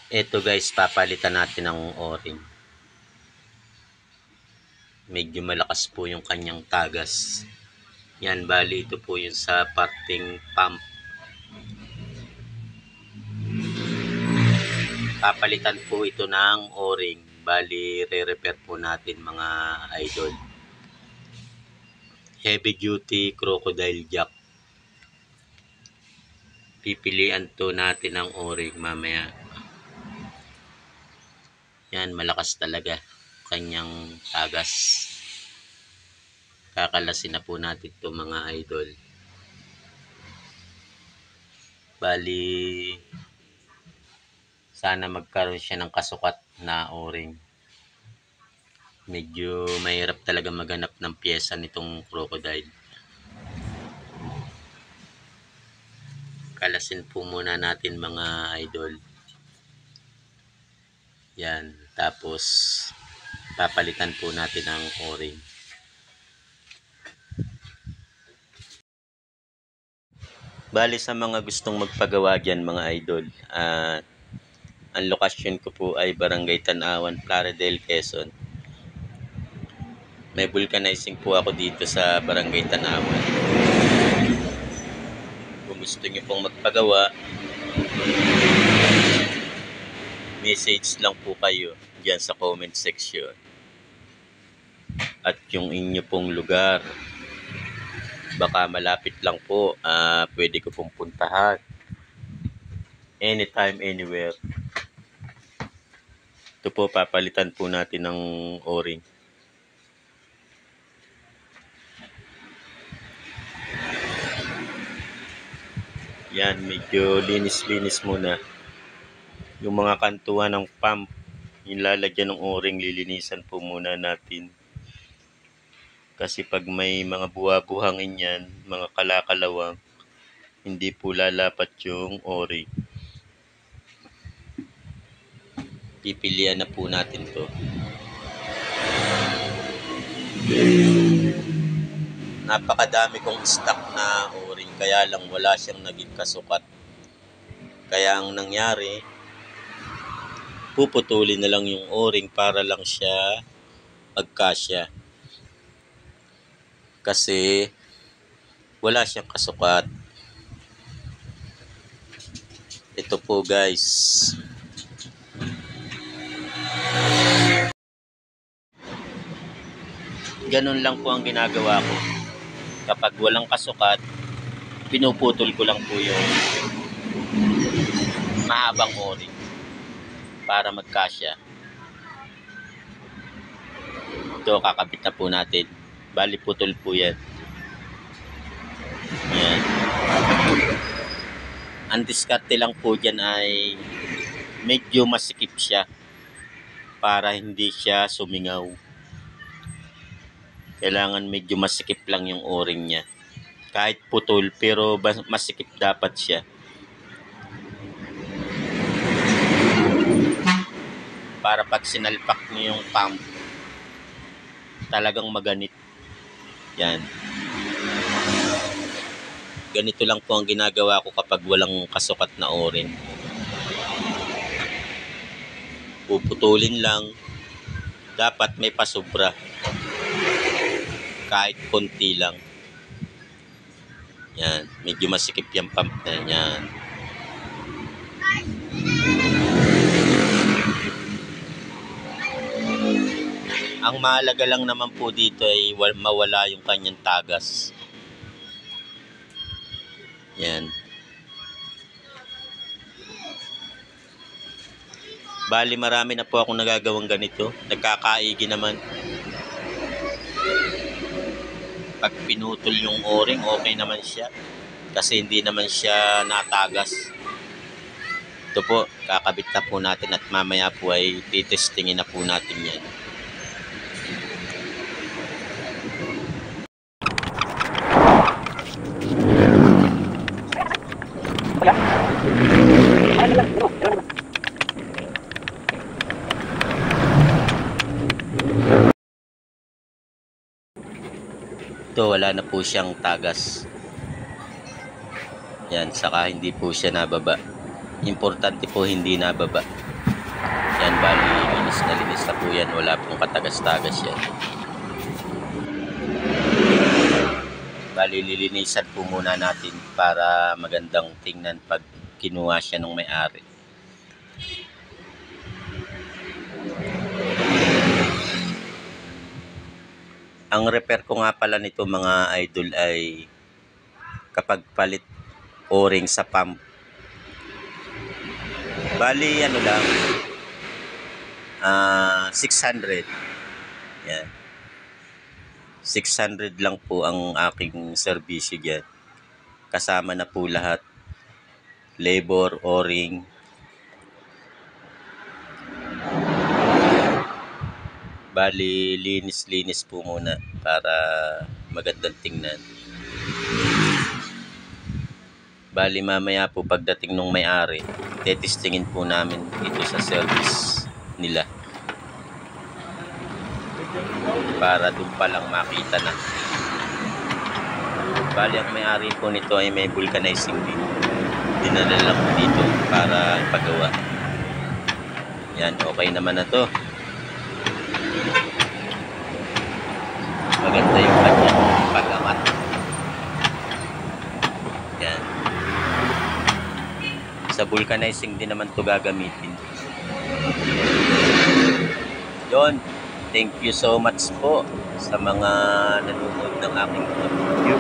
Eto guys, papalitan natin ng o-ring. Medyo malakas po yung kanyang tagas. Yan, bali ito po yung sa parting pump. Papalitan po ito ng o-ring. Bali, re-repair po natin mga idol. Heavy duty crocodile jack. Pipilian to natin ng o-ring mamaya. Yan, malakas talaga kanyang tagas. Kakalasin na po natin to mga idol. Bali, sana magkaroon siya ng kasukat na o-ring. Medyo mahirap talaga maghanap ng pyesa nitong crocodile. Kalasin po muna natin mga idol. Yan, tapos papalitan po natin ang o-ring. Bali sa mga gustong magpagawa dyan mga idol, ang lokasyon ko po ay Barangay Tanawan, Plaridel, Quezon. May vulcanizing po ako dito sa Barangay Tanawan. Kung gusto nyo pong magpagawa, message lang po kayo dyan sa comment section. At yung inyo pong lugar, baka malapit lang po, pwede ko pong puntahan. Anytime, anywhere. Ito po, papalitan po natin ng o-ring. Yan, medyo linis-linis muna. Yung mga kantuan ng pump, yung lalagyan ng o-ring, lilinisan po muna natin. Kasi pag may mga buha-buhangin yan, mga kalakalawang, hindi po lalapat yung o-ring. Pipilian na po natin to. Napakadami kong stock na o-ring, kaya lang wala siyang naging kasukat. Kaya ang nangyari, puputulin na lang yung o-ring para lang siya magkasya. Kasi wala siyang kasukat. Ito po guys. Ganun lang po ang ginagawa ko. Kapag walang kasukat, pinuputol ko lang po yung mahabang o-ring para magkasya. Ito, kakabit na po natin. Bali, putol po yan. Yan. Ang diskarte lang po dyan ay medyo masikip siya para hindi siya sumingaw. Kailangan medyo masikip lang yung o-ring niya. Kahit putol, pero masikip dapat siya. Para pag sinalpak niyo yung pump, talagang maganit. Yan. Ganito lang po ang ginagawa ko kapag walang kasukat na o-ring. Puputulin lang. Dapat may pasobra. Kahit konti lang. Yan. Medyo masikip yung pump na yan. Ang mahalaga lang naman po dito ay mawala yung kanyang tagas. Yan. Bali marami na po akong nagagawang ganito. Nagkakaigi naman. Pag pinutol yung o-ring, okay naman siya. Kasi hindi naman siya natagas. Ito po, kakabit na po natin at mamaya po ay titestingin na po natin yan. Ito, wala na po siyang tagas. Yan, saka hindi po siya nababa. Importante po hindi nababa. linis na linis na po yan. Wala pong katagas-tagas yan. Bali, lilinisan po muna natin para magandang tingnan pag kinuha siya ng may-ari. Ang repair ko nga pala nito mga idol ay kapag palit o-ring sa pump. Bali ano lang 600. Yan. 600 lang po ang aking serbisyo diyan. Kasama na po lahat. Labor, o-ring. Bali, linis-linis po muna para magandang tingnan. Bali, mamaya po pagdating ng may-ari, tetestingin po namin ito sa service nila. Para doon pa lang makita na. Bali, ang may-ari po nito ay may vulcanizing din. Dinala lang po dito para ipagawa. Yan, okay naman na to. Maganda yung kanyang pag-angat. Yan. Sa vulcanizing din naman to gagamitin. Yon. Thank you so much po sa mga nanonood ng aking video.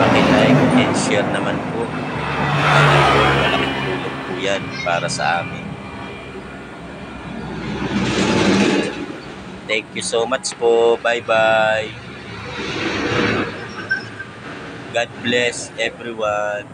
Paki-like and share naman po. Malaking tulong po yan para sa amin. Thank you so much po. Bye-bye. God bless everyone.